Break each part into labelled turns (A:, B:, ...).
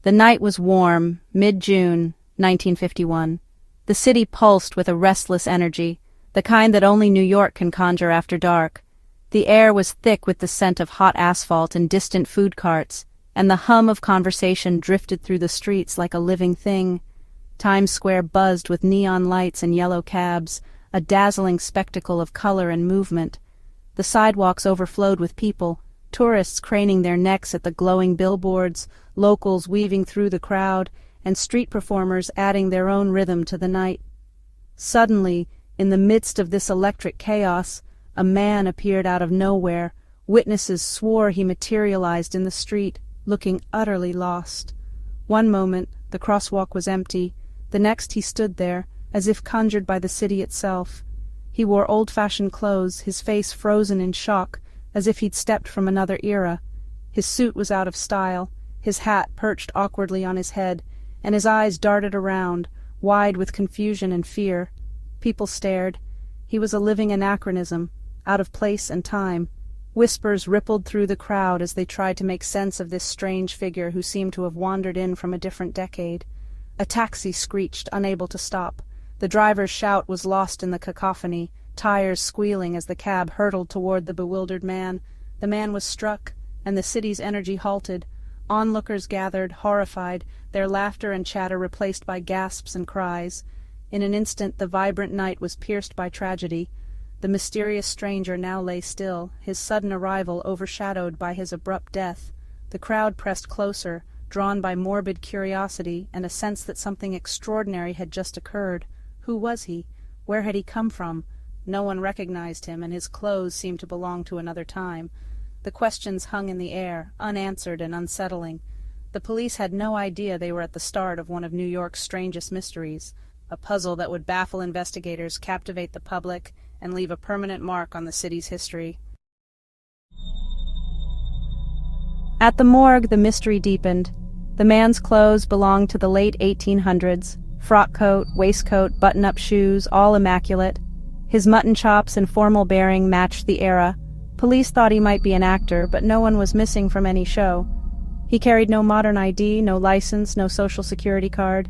A: The night was warm, mid-June, 1951. The city pulsed with a restless energy, the kind that only New York can conjure after dark. The air was thick with the scent of hot asphalt and distant food carts, and the hum of conversation drifted through the streets like a living thing. Times Square buzzed with neon lights and yellow cabs, a dazzling spectacle of color and movement. The sidewalks overflowed with people, tourists craning their necks at the glowing billboards, locals weaving through the crowd, and street performers adding their own rhythm to the night. Suddenly, in the midst of this electric chaos, a man appeared out of nowhere. Witnesses swore he materialized in the street, looking utterly lost. One moment, the crosswalk was empty. The next he stood there, as if conjured by the city itself. He wore old-fashioned clothes, his face frozen in shock, as if he'd stepped from another era. His suit was out of style, his hat perched awkwardly on his head, and his eyes darted around, wide with confusion and fear. People stared. He was a living anachronism, out of place and time. Whispers rippled through the crowd as they tried to make sense of this strange figure who seemed to have wandered in from a different decade. A taxi screeched, unable to stop. The driver's shout was lost in the cacophony, tires squealing as the cab hurtled toward the bewildered man. The man was struck, and the city's energy halted. Onlookers gathered, horrified, their laughter and chatter replaced by gasps and cries. In an instant the vibrant night was pierced by tragedy. The mysterious stranger now lay still, his sudden arrival overshadowed by his abrupt death. The crowd pressed closer, drawn by morbid curiosity and a sense that something extraordinary had just occurred. Who was he? Where had he come from? No one recognized him, and his clothes seemed to belong to another time. The questions hung in the air, unanswered and unsettling. The police had no idea they were at the start of one of New York's strangest mysteries, a puzzle that would baffle investigators, captivate the public, and leave a permanent mark on the city's history. At the morgue, the mystery deepened. The man's clothes belonged to the late 1800s. Frock coat, waistcoat, button-up shoes, all immaculate. His mutton chops and formal bearing matched the era. Police thought he might be an actor, but no one was missing from any show. He carried no modern ID, no license, no social security card.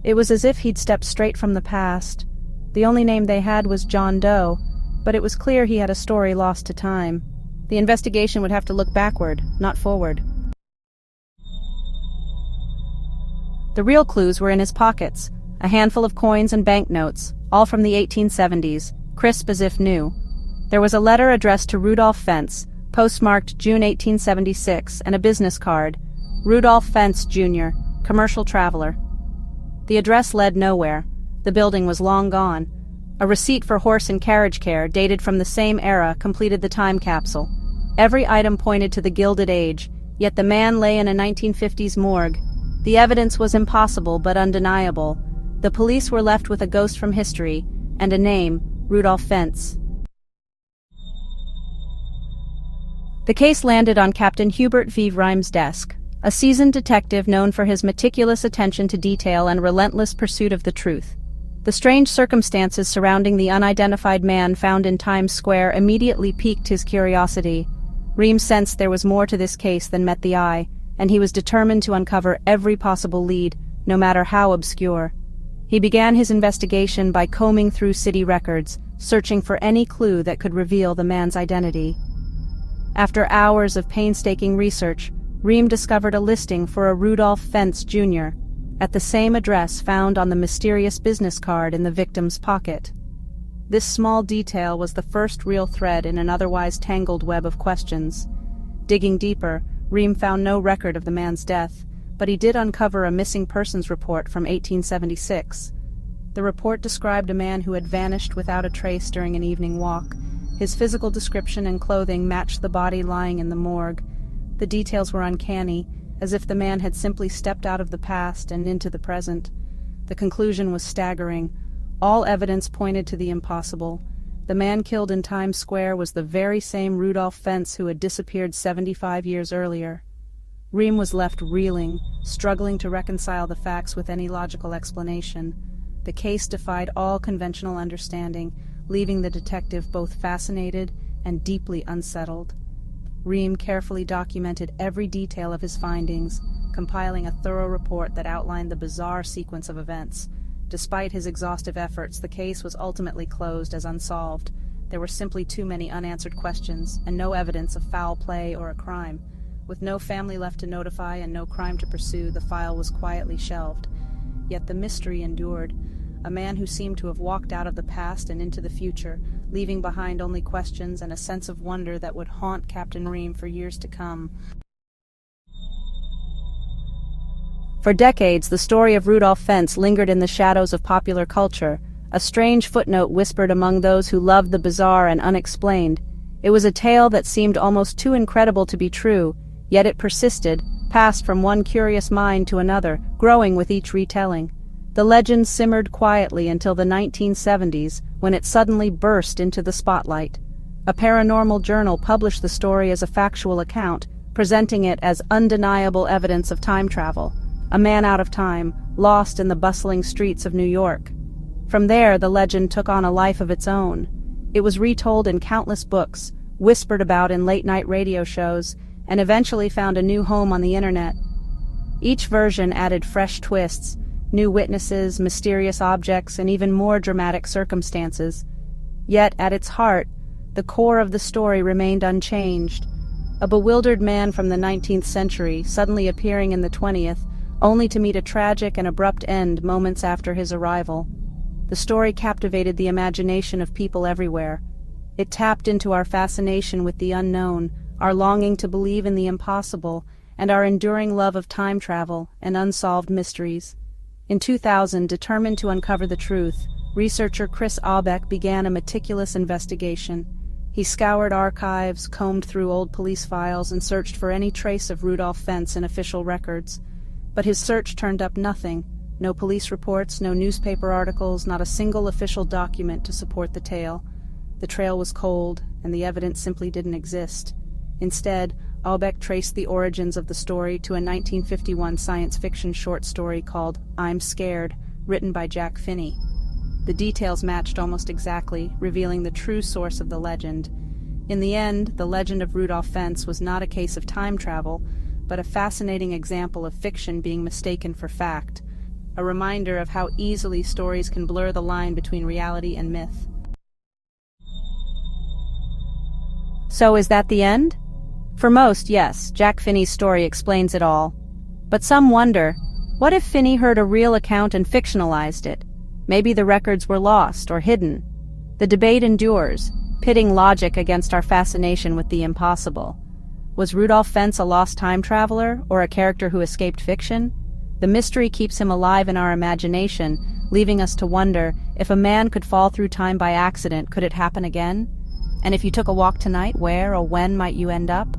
A: It was as if he'd stepped straight from the past. The only name they had was John Doe, but it was clear he had a story lost to time. The investigation would have to look backward, not forward. The real clues were in his pockets, a handful of coins and banknotes, all from the 1870s, crisp as if new. There was a letter addressed to Rudolph Fentz, postmarked June 1876, and a business card, Rudolph Fentz, Jr., commercial traveler. The address led nowhere. The building was long gone. A receipt for horse and carriage care, dated from the same era, completed the time capsule. Every item pointed to the Gilded Age, yet the man lay in a 1950s morgue. The evidence was impossible but undeniable. The police were left with a ghost from history, and a name, Rudolph Fentz. The case landed on Captain Hubert V. Rimes' desk, a seasoned detective known for his meticulous attention to detail and relentless pursuit of the truth. The strange circumstances surrounding the unidentified man found in Times Square immediately piqued his curiosity. Rimes sensed there was more to this case than met the eye, and he was determined to uncover every possible lead, no matter how obscure. He began his investigation by combing through city records, searching for any clue that could reveal the man's identity. After hours of painstaking research, Rimes discovered a listing for a Rudolph Fentz, Jr., at the same address found on the mysterious business card in the victim's pocket. This small detail was the first real thread in an otherwise tangled web of questions. Digging deeper, Rimes found no record of the man's death, but he did uncover a missing persons report from 1876. The report described a man who had vanished without a trace during an evening walk. His physical description and clothing matched the body lying in the morgue. The details were uncanny, as if the man had simply stepped out of the past and into the present. The conclusion was staggering. All evidence pointed to the impossible. The man killed in Times Square was the very same Rudolph Fentz who had disappeared 75 years earlier. Rimes was left reeling, struggling to reconcile the facts with any logical explanation. The case defied all conventional understanding, leaving the detective both fascinated and deeply unsettled. Rimes carefully documented every detail of his findings, compiling a thorough report that outlined the bizarre sequence of events. Despite his exhaustive efforts, the case was ultimately closed as unsolved. There were simply too many unanswered questions, and no evidence of foul play or a crime. With no family left to notify and no crime to pursue, the file was quietly shelved. Yet the mystery endured. A man who seemed to have walked out of the past and into the future, leaving behind only questions and a sense of wonder that would haunt Captain Ream for years to come. For decades, the story of Rudolph Fentz lingered in the shadows of popular culture, a strange footnote whispered among those who loved the bizarre and unexplained. It was a tale that seemed almost too incredible to be true, yet it persisted, passed from one curious mind to another, growing with each retelling. The legend simmered quietly until the 1970s, when it suddenly burst into the spotlight. A paranormal journal published the story as a factual account, presenting it as undeniable evidence of time travel. A man out of time, lost in the bustling streets of New York. From there, the legend took on a life of its own. It was retold in countless books, whispered about in late-night radio shows, and eventually found a new home on the internet. Each version added fresh twists, new witnesses, mysterious objects, and even more dramatic circumstances. Yet, at its heart, the core of the story remained unchanged. A bewildered man from the 19th century, suddenly appearing in the 20th, only to meet a tragic and abrupt end moments after his arrival. The story captivated the imagination of people everywhere. It tapped into our fascination with the unknown, our longing to believe in the impossible, and our enduring love of time travel and unsolved mysteries. In 2000, determined to uncover the truth, researcher Chris Aubeck began a meticulous investigation. He scoured archives, combed through old police files, and searched for any trace of Rudolph Fentz in official records. But his search turned up nothing. No police reports, no newspaper articles, not a single official document to support the tale. The trail was cold, and the evidence simply didn't exist. Instead, Aubeck traced the origins of the story to a 1951 science fiction short story called I'm Scared, written by Jack Finney. The details matched almost exactly, revealing the true source of the legend. In the end, the legend of Rudolph Fentz was not a case of time travel, but a fascinating example of fiction being mistaken for fact, a reminder of how easily stories can blur the line between reality and myth. So is that the end? For most, yes, Jack Finney's story explains it all. But some wonder, what if Finney heard a real account and fictionalized it? Maybe the records were lost or hidden. The debate endures, pitting logic against our fascination with the impossible. Was Rudolph Fentz a lost time traveler, or a character who escaped fiction? The mystery keeps him alive in our imagination, leaving us to wonder, if a man could fall through time by accident, could it happen again? And if you took a walk tonight, where or when might you end up?